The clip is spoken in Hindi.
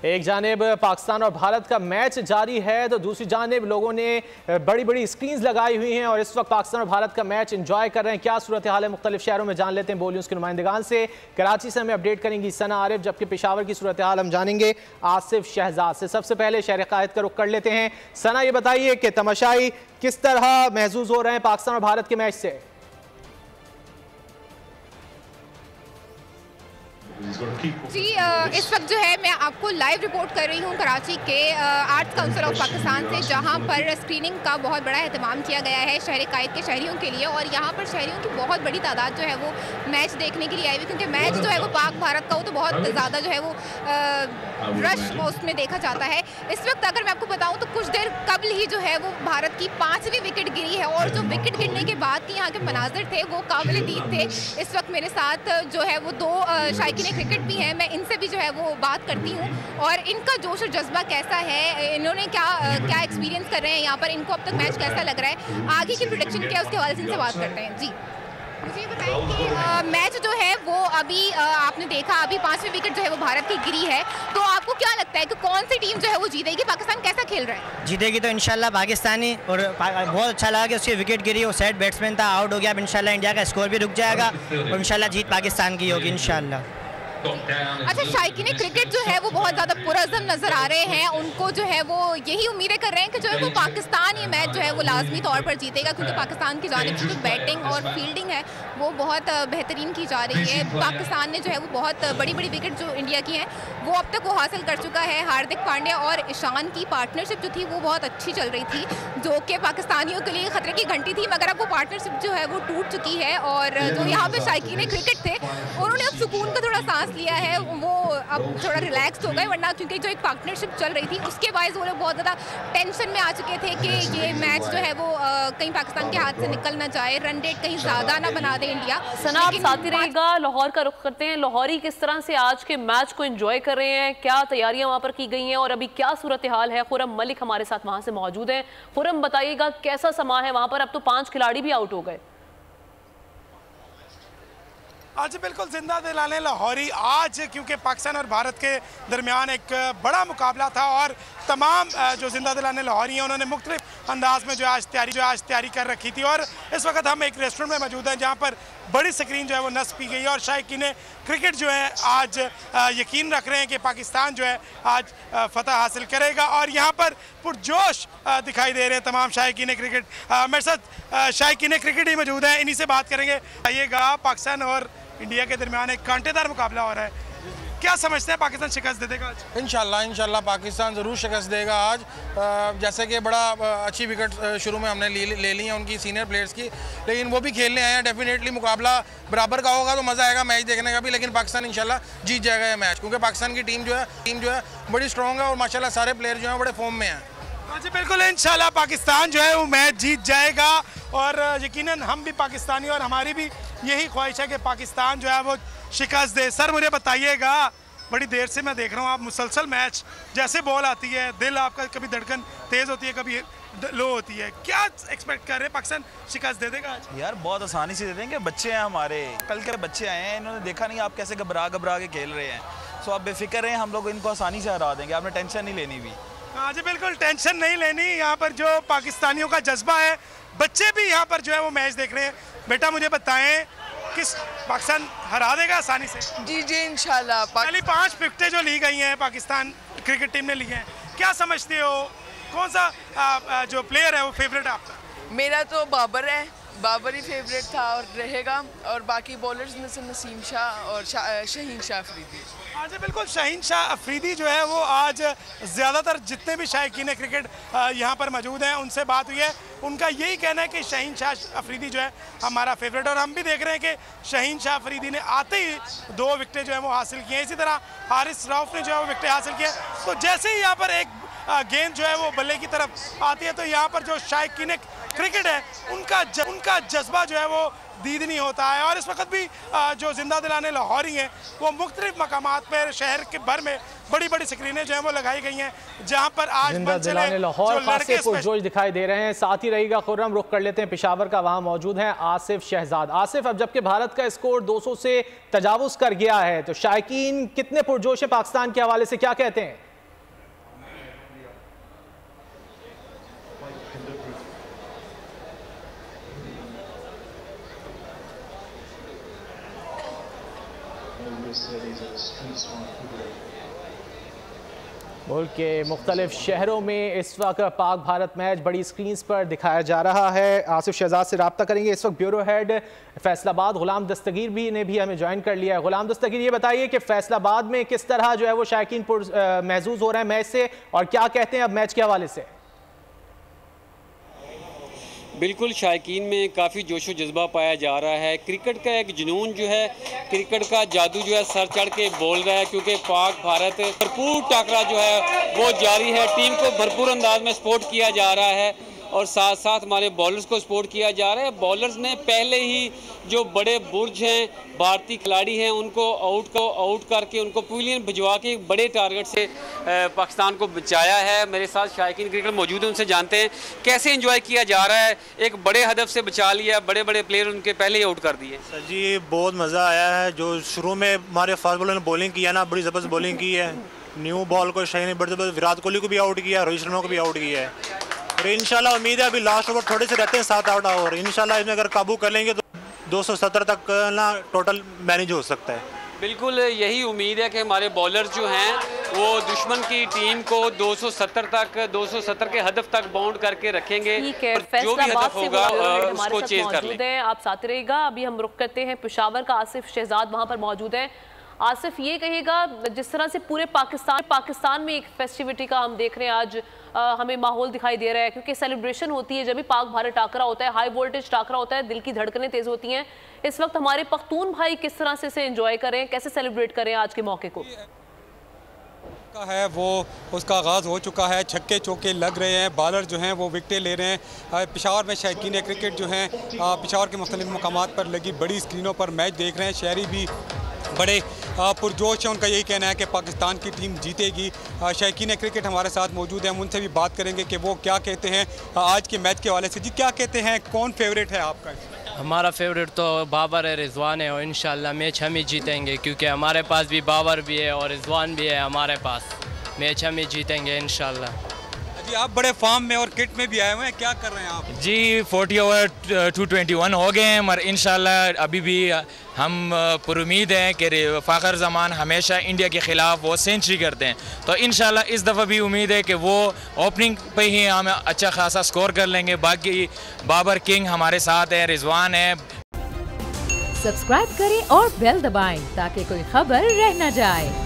एक जानिब पाकिस्तान और भारत का मैच जारी है तो दूसरी जानिब लोगों ने बड़ी बड़ी स्क्रीन्स लगाई हुई हैं और इस वक्त पाकिस्तान और भारत का मैच एंजॉय कर रहे हैं। क्या सूरत हाल है मुख्तलिफ शहरों में, जान लेते हैं बोलियों के नुमाइंदगान से। कराची से हमें अपडेट करेंगी सना आरिफ, जबकि पेशावर की सूरत हाल हम जानेंगे आसिफ शहजाद से। सबसे पहले शहर कायद का रुख कर लेते हैं। सना, ये बताइए कि तमाशाई किस तरह महसूस हो रहे हैं पाकिस्तान और भारत के मैच से? जी, इस वक्त जो है मैं आपको लाइव रिपोर्ट कर रही हूँ कराची के आर्ट्स काउंसिल ऑफ पाकिस्तान से, जहाँ पर स्क्रीनिंग का बहुत बड़ा एहतमाम किया गया है शहर कायद के शहरियों के लिए। और यहाँ पर शहरियों की बहुत बड़ी तादाद जो है वो मैच देखने के लिए आई हुई, क्योंकि मैच जो है वो पाक भारत का हो तो बहुत ज़्यादा जो है वो रश उसमें देखा जाता है। इस वक्त अगर मैं आपको बताऊँ तो कुछ देर कबल ही जो है वो भारत की 5वीं विकेट गिरी है और जो विकेट गिरने के बाद के यहाँ के मनाजिर थे वो काबिल दीद थे। इस वक्त मेरे साथ जो है वो दो शायकीन क्रिकेट भी हैं, मैं इनसे भी जो है वो बात करती हूँ और इनका जोश और जज्बा कैसा है, इन्होंने क्या एक्सपीरियंस कर रहे हैं यहाँ पर, इनको अब तक मैच कैसा लग रहा है, आगे की प्रेडिक्शन क्या है उसके हवाले से इनसे बात करते हैं। जी, मुझे बताएं कि मैच जो है वो अभी आपने देखा, अभी 5वीं विकेट जो है वो भारत की गिरी है, तो आपको क्या लगता है कि कौन सी टीम जो है वो जीतेगी? पाकिस्तान कैसा खेल रहा है? जीतेगी तो इंशाल्लाह पाकिस्तानी। और बहुत अच्छा लगा कि उसकी विकेट गिरी, वो सेट बैट्समैन था, आउट हो गया। अब इंशाल्लाह इंडिया का स्कोर भी रुक जाएगा और इंशाल्लाह जीत पाकिस्तान की होगी इंशाल्लाह। अच्छा, शायकीन क्रिकेट जो है वो बहुत ज़्यादा पुरअज़म नज़र आ रहे हैं, उनको जो है वो यही उम्मीदें कर रहे हैं कि जो है वो पाकिस्तान ये मैच जो है वो लाजमी तौर पर जीतेगा, क्योंकि पाकिस्तान की जानिब से जो बैटिंग और फील्डिंग है वो बहुत बेहतरीन की जा रही है। पाकिस्तान ने जो है वो बहुत बड़ी बड़ी विकेट जो इंडिया की हैं वो अब तक वो हासिल कर चुका है। हार्दिक पांड्या और ईशान की पार्टनरशिप जो थी वो बहुत अच्छी चल रही थी, जो कि पाकिस्तानियों के लिए खतरे की घंटी थी, मगर अब वो पार्टनरशिप जो है वो टूट चुकी है। और जो यहाँ पे शायकीन क्रिकेट थे उन्होंने अब सुकून का थोड़ा सांस लिया है, वो अब थोड़ा रिलैक्स हो गए, वरना क्योंकि जो एक पार्टनरशिप चल रही थी उसके बाद वो लोग बहुत ज़्यादा टेंशन में आ चुके थे कि ये मैच जो है वो कहीं पाकिस्तान के हाथ से निकल ना जाए, रन रेट कहीं ज़्यादा ना बना दे इंडिया। सना, आप साथ ही रहेगा, लाहौर का रुख करते हैं। लाहौरी किस तरह से आज के मैच को एंजॉय कर रहे हैं, क्या तैयारियां वहाँ पर की गई हैं और अभी क्या सूरत हाल है? खुरम मलिक हमारे साथ वहाँ से मौजूद हैं। खुरम, बताइएगा कैसा समा है वहाँ पर? अब तो 5 खिलाड़ी भी आउट हो गए। आज बिल्कुल जिंदा दिलाने लाहौरी आज, क्योंकि पाकिस्तान और भारत के दरमियान एक बड़ा मुकाबला था और तमाम जो जिंदा दिलाने लाहौरी हैं उन्होंने मुख्तलिफ अंदाज में जो आज तैयारी कर रखी थी। और इस वक्त हम एक रेस्टोरेंट में मौजूद हैं जहां पर बड़ी स्क्रीन जो है वो नस्ब की गई है और शायकीन क्रिकेट जो है आज यकीन रख रहे हैं कि पाकिस्तान जो है आज फतह हासिल करेगा और यहाँ पर पुरजोश दिखाई दे रहे हैं तमाम शायकीन क्रिकेट। मेरे साथ शायकीन क्रिकेट ही मौजूद हैं, इन्हीं से बात करेंगे। आइएगा, पाकिस्तान और इंडिया के दरमियान एक कांटेदार मुकाबला हो रहा है, क्या समझते हैं पाकिस्तान शिकस्त दे देगा आज? इंशाल्लाह पाकिस्तान ज़रूर शिकस्त देगा आज। जैसे कि बड़ा अच्छी विकेट शुरू में हमने ले ली हैं उनकी सीनियर प्लेयर्स की, लेकिन वो भी खेलने आए हैं। डेफिनेटली मुकाबला बराबर का होगा तो मज़ा आएगा मैच देखने का भी, लेकिन पाकिस्तान इंशाल्लाह जीत जाएगा ये मैच, क्योंकि पाकिस्तान की टीम जो है बड़ी स्ट्रॉन्ग है और माशाल्लाह सारे प्लेयर जो हैं बड़े फॉर्म में हैं। जी बिल्कुल, इंशाल्लाह पाकिस्तान जो है वो मैच जीत जाएगा और यकीनन हम भी पाकिस्तानी और हमारी भी यही ख्वाहिश है कि पाकिस्तान जो है वो शिकस्त दे। सर, मुझे बताइएगा, बड़ी देर से मैं देख रहा हूँ आप मुसलसल मैच, जैसे बॉल आती है दिल आपका कभी धड़कन तेज़ होती है कभी लो होती है, क्या एक्सपेक्ट कर रहे हैं पाकिस्तान शिकस्त दे देगा आज? यार बहुत आसानी से दे देंगे, बच्चे हैं हमारे, कल के बच्चे आए हैं, इन्होंने देखा नहीं आप कैसे घबरा के खेल रहे हैं। सो आप बेफिक्र हैं, हम लोग इनको आसानी से हरा देंगे, आपने टेंशन नहीं लेनी भी। हाँ जी बिल्कुल, टेंशन नहीं लेनी। यहाँ पर जो पाकिस्तानियों का जज्बा है, बच्चे भी यहाँ पर जो है वो मैच देख रहे हैं। बेटा मुझे बताएं, किस पाकिस्तान हरा देगा आसानी से? जी इंशाल्लाह। पहली 5 विकेटें जो ली गई हैं पाकिस्तान क्रिकेट टीम ने ली हैं, क्या समझते हो कौन सा जो प्लेयर है वो फेवरेट है आपका? मेरा तो बाबर है, बाबर ही फेवरेट था और रहेगा, और बाकी बॉलर्स में से नसीम शाह और शहीन शाह अफरीदी। आज बिल्कुल, शहीन शाह अफरीदी जो है वो आज ज़्यादातर जितने भी शायकीन क्रिकेट यहाँ पर मौजूद हैं उनसे बात हुई है, उनका यही कहना है कि शहीन शाह अफरीदी जो है हमारा फेवरेट। और हम भी देख रहे हैं कि शहीन शाह अफरीदी ने आते ही 2 विकेटें जो है वो हासिल की हैं। इसी तरह हारिस रऊफ ने जो है वो विकेटें हासिल की हैं। तो जैसे ही यहाँ पर एक गेंद जो है वो बल्ले की तरफ आती है तो यहाँ पर जो शायकीन क्रिकेट है उनका जज्बा जो है वो दीद नहीं होता है। और इस वक्त भी जो जिंदा दिलाने लाहौरी हैं वो मुख्तलिफ मकामात पर शहर के भर में बड़ी बड़ी स्क्रीनें जो है वो लगाई गई हैं, जहां पर आज जिंदा दिलाने लाहौर खासे पुरजोश दिखाई दे रहे हैं। साथ ही रहेगा खुर्रम, रुख कर लेते हैं पेशावर का, वहां मौजूद हैं आसिफ शहजाद। आसिफ, अब जबकि भारत का स्कोर 200 से तजावुज कर गया है तो शायकीन कितने पुरजोश है पाकिस्तान के हवाले से, क्या कहते हैं? मुल्क के मुख्तलिफ शहरों में इस वक्त पाक भारत मैच बड़ी स्क्रीन पर दिखाया जा रहा है। आसिफ शहजाद से रब्ता करेंगे। इस वक्त ब्यूरो हेड फैसलाबाद गुलाम दस्तगीर ने भी हमें ज्वाइन कर लिया है। गुलाम दस्तगीर, ये बताइए कि फैसलाबाद में किस तरह जो है वो शायकीन महसूस हो रहे हैं मैच से, और क्या कहते हैं अब मैच के हवाले से? बिल्कुल, शायकीन में काफ़ी जोशो जज्बा पाया जा रहा है। क्रिकेट का एक जुनून जो है, क्रिकेट का जादू जो है सर चढ़ के बोल रहा है, क्योंकि पाक भारत भरपूर टाकरा जो है वो जारी है। टीम को भरपूर अंदाज में सपोर्ट किया जा रहा है और साथ साथ हमारे बॉलर्स को सपोर्ट किया जा रहा है। बॉलर्स ने पहले ही जो बड़े बुर्ज हैं, भारतीय खिलाड़ी हैं, उनको आउट करके उनको पवेलियन भिजवा के बड़े टारगेट से पाकिस्तान को बचाया है। मेरे साथ शायकीन क्रिकेट मौजूद हैं, उनसे जानते हैं कैसे एंजॉय किया जा रहा है। एक बड़े हदफ से बचा लिया, बड़े बड़े प्लेयर उनके पहले ही आउट कर दिए। सर जी, बहुत मज़ा आया है। जो शुरू में हमारे फास्ट बॉलर ने बॉलिंग किया ना, बड़ी ज़बरदस्त बॉलिंग की है। न्यू बॉल को शाही ने बड़ी ज़बरदस्त, विराट कोहली को भी आउट किया, रोहित शर्मा को भी आउट किया है। और इंशाल्लाह उम्मीद है अभी लास्ट ओवर थोड़े से रहते हैं 7-8 ओवर, इंशाल्लाह इसमें अगर काबू कर लेंगे तो 270 तक ना टोटल मैनेज हो सकता है। बिल्कुल यही उम्मीद है कि हमारे बॉलर जो हैं वो दुश्मन की टीम को 270 के हदफ तक बाउंड करके रखेंगे। ठीक है, जो भी हदफ होगा उसको चेज कर लेंगे। आप साथ रहेगा। अभी हम रुख करते हैं पेशावर का। आसिफ शहजाद वहाँ पर मौजूद है। आसिफ, ये कहेगा जिस तरह से पूरे पाकिस्तान में एक फेस्टिविटी का हम देख रहे हैं आज, हमें माहौल दिखाई दे रहा है, क्योंकि सेलिब्रेशन होती है जब भी पाक भारत टाकरा होता है, हाई वोल्टेज टाकरा होता है, दिल की धड़कनें तेज होती हैं। इस वक्त हमारे पख्तून भाई किस तरह से इसे एंजॉय करें, कैसे सेलिब्रेट करें आज के मौके को? का है वो उसका आगाज़ हो चुका है, छक्के चौके लग रहे हैं, बॉलर जो हैं वो विकटें ले रहे हैं। पेशावर में शायकीन क्रिकेट जो हैं पेशावर के मुख्तलिफ मकामात पर लगी बड़ी स्क्रीनों पर मैच देख रहे हैं। शहरी भी बड़े पुरजोश है, उनका यही कहना है कि पाकिस्तान की टीम जीतेगी। शायकीन क्रिकेट हमारे साथ मौजूद हैं, हम उनसे भी बात करेंगे कि वो क्या कहते हैं आज के मैच के हवाले से। जी, क्या कहते हैं, कौन फेवरेट है आपका? हमारा फेवरेट तो बाबर है, रिजवान है, और इंशाल्लाह मैच हम ही जीतेंगे, क्योंकि हमारे पास भी बाबर भी है और रिजवान भी है। हमारे पास मैच हम ही जीतेंगे इंशाल्लाह। जी, आप बड़े फॉर्म में और किट में भी आए हुए हैं, क्या कर रहे हैं आप? जी, 40 ओवर 221 हो गए हैं, मगर इंशाल्लाह अभी भी हम पुरुमीद हैं कि फ़ाखर ज़मान हमेशा इंडिया के ख़िलाफ़ वो सेंचुरी करते हैं। तो इंशाल्लाह इस दफ़ा भी उम्मीद है कि वो ओपनिंग पे ही हम अच्छा खासा स्कोर कर लेंगे। बाकी बाबर किंग हमारे साथ है, रिजवान है। सब्सक्राइब करें और बेल दबाएं ताकि कोई खबर रह न जाए।